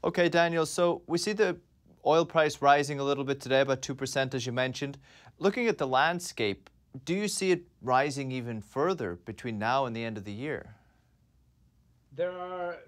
Okay, Daniel, so we see the oil price rising a little bit today, about 2%, as you mentioned. Looking at the landscape, do you see it rising even further between now and the end of the year? There are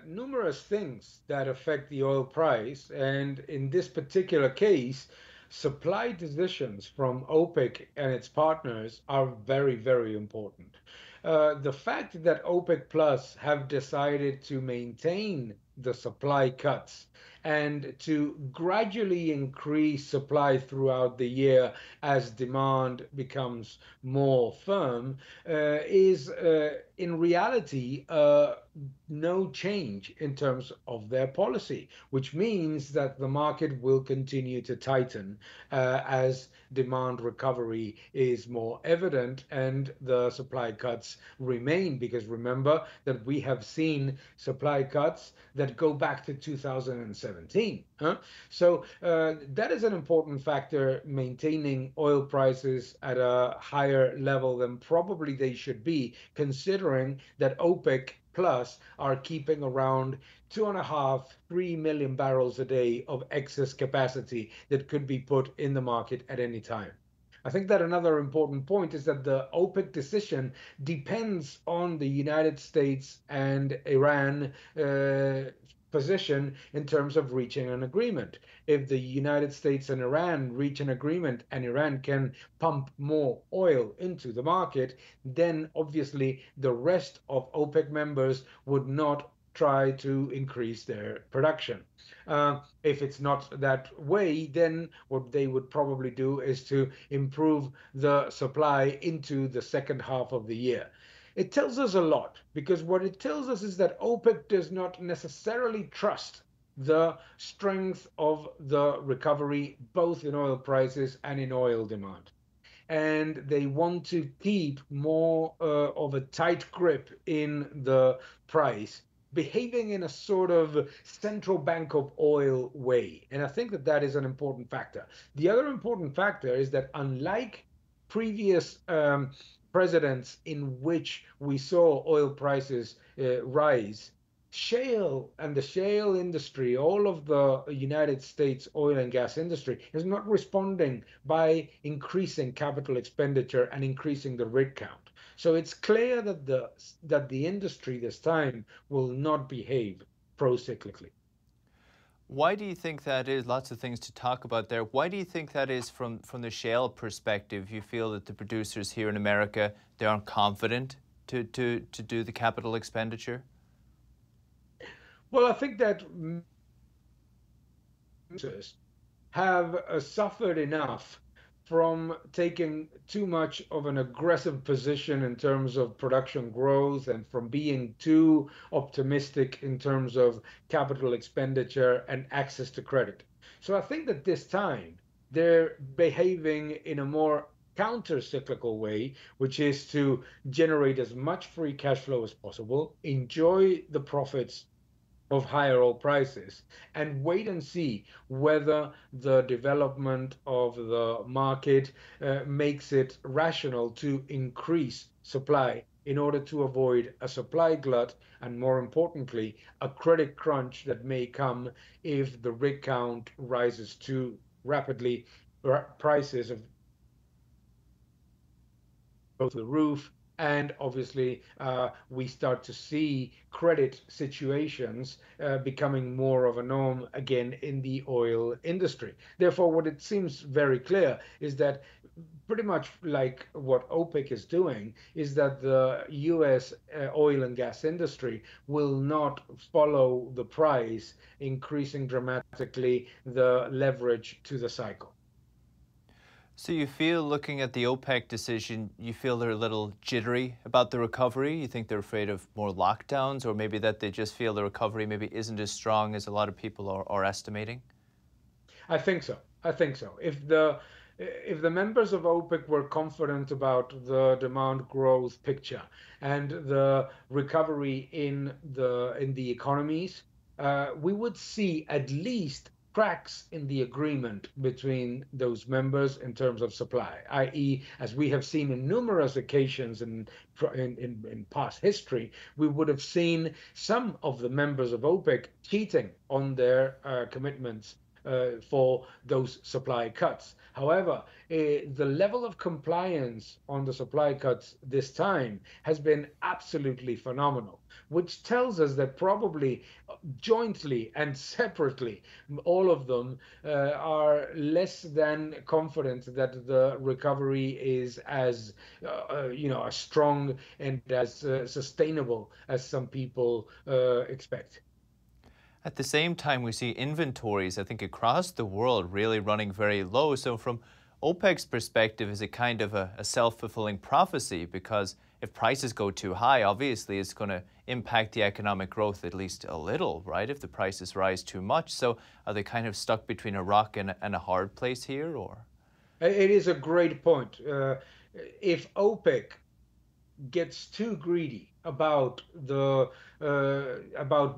numerous things that affect the oil price, and in this particular case, supply decisions from OPEC and its partners are very, very important. The fact that OPEC Plus have decided to maintain the supply cuts and to gradually increase supply throughout the year as demand becomes more firm is in reality no change in terms of their policy, which means that the market will continue to tighten as demand recovery is more evident and the supply cuts remain. Because remember that we have seen supply cuts that go back to 2017. Huh? So that is an important factor, maintaining oil prices at a higher level than probably they should be, considering that OPEC plus are keeping around 2.5, 3 million barrels a day of excess capacity that could be put in the market at any time. I think that another important point is that the OPEC decision depends on the United States and Iran position in terms of reaching an agreement. If the United States and Iran reach an agreement and Iran can pump more oil into the market, then obviously the rest of OPEC members would not try to increase their production. If it's not that way, then what they would probably do is to improve the supply into the second half of the year. It tells us a lot because what it tells us is that OPEC does not necessarily trust the strength of the recovery, both in oil prices and in oil demand. And they want to keep more of a tight grip in the price, behaving in a sort of central bank of oil way. And I think that that is an important factor. The other important factor is that unlike previous presidents in which we saw oil prices rise, shale and the shale industry, all of the United States oil and gas industry, is not responding by increasing capital expenditure and increasing the rig count. So it's clear that the industry this time will not behave pro-cyclically. Why do you think that is? Lots of things to talk about there. Why do you think that is from the shale perspective? You feel that the producers here in America, they aren't confident to do the capital expenditure? Well, I think that have suffered enough from taking too much of an aggressive position in terms of production growth and from being too optimistic in terms of capital expenditure and access to credit. So I think that this time they're behaving in a more counter-cyclical way, which is to generate as much free cash flow as possible, enjoy the profits of higher oil prices, and wait and see whether the development of the market makes it rational to increase supply in order to avoid a supply glut and, more importantly, a credit crunch that may come if the rig count rises too rapidly. Prices of go through the roof. And obviously, we start to see credit situations becoming more of a norm again in the oil industry. Therefore, what it seems very clear is that pretty much like what OPEC is doing is that the US oil and gas industry will not follow the price, increasing dramatically the leverage to the cycle. So you feel, looking at the OPEC decision, you feel they're a little jittery about the recovery? You think they're afraid of more lockdowns, or maybe that they just feel the recovery maybe isn't as strong as a lot of people are estimating? I think so. I think so. If the members of OPEC were confident about the demand growth picture and the recovery in the economies, we would see at least cracks in the agreement between those members in terms of supply, i.e., as we have seen in numerous occasions in past history, we would have seen some of the members of OPEC cheating on their commitments for those supply cuts. However, the level of compliance on the supply cuts this time has been absolutely phenomenal, which tells us that probably jointly and separately, all of them are less than confident that the recovery is as as strong and as sustainable as some people expect. At the same time, we see inventories, I think, across the world really running very low. So, from OPEC's perspective, is it kind of a self-fulfilling prophecy? Because if prices go too high, obviously it's going to impact the economic growth at least a little, right? If the prices rise too much. So, are they kind of stuck between a rock and a hard place here, or? It is a great point. If OPEC gets too greedy about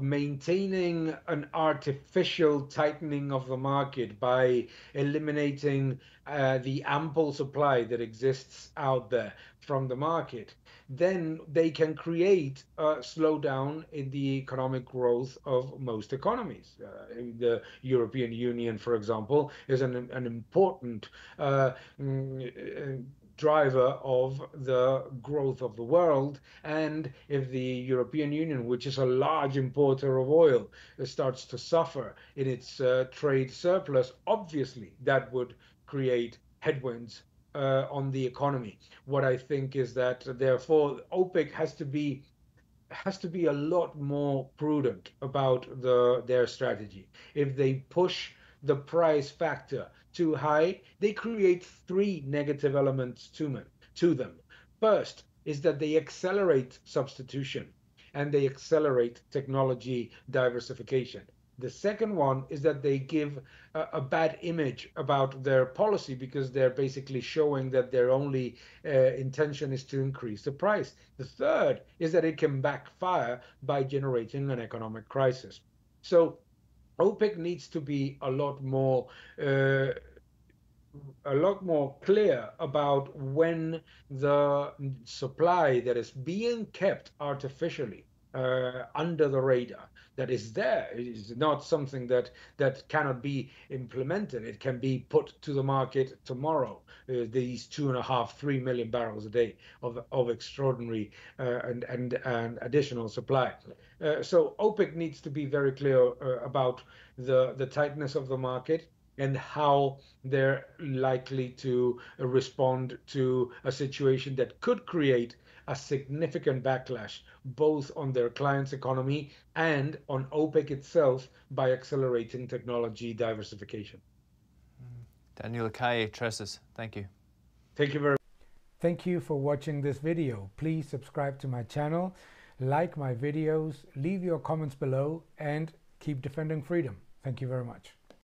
maintaining an artificial tightening of the market by eliminating the ample supply that exists out there from the market, then they can create a slowdown in the economic growth of most economies. The European Union, for example, is an important driver of the growth of the world. And if the European Union, which is a large importer of oil, starts to suffer in its trade surplus, obviously that would create headwinds on the economy. What I think is that therefore OPEC has to be a lot more prudent about their strategy. If they push the price factor too high, they create three negative elements to them. First is that they accelerate substitution and they accelerate technology diversification. The second one is that they give a bad image about their policy because they're basically showing that their only intention is to increase the price. The third is that it can backfire by generating an economic crisis. So OPEC needs to be uh, a lot more clear about when the supply that is being kept artificially under the radar, that is there, is not something that cannot be implemented. It can be put to the market tomorrow. These 2.5, 3 million barrels a day of extraordinary and additional supply. So OPEC needs to be very clear about the tightness of the market and how they're likely to respond to a situation that could create a significant backlash both on their clients' economy and on OPEC itself by accelerating technology diversification. Daniel Lacalle, Tresses, thank you. Thank you very much. Thank you for watching this video. Please subscribe to my channel, like my videos, leave your comments below, and keep defending freedom. Thank you very much.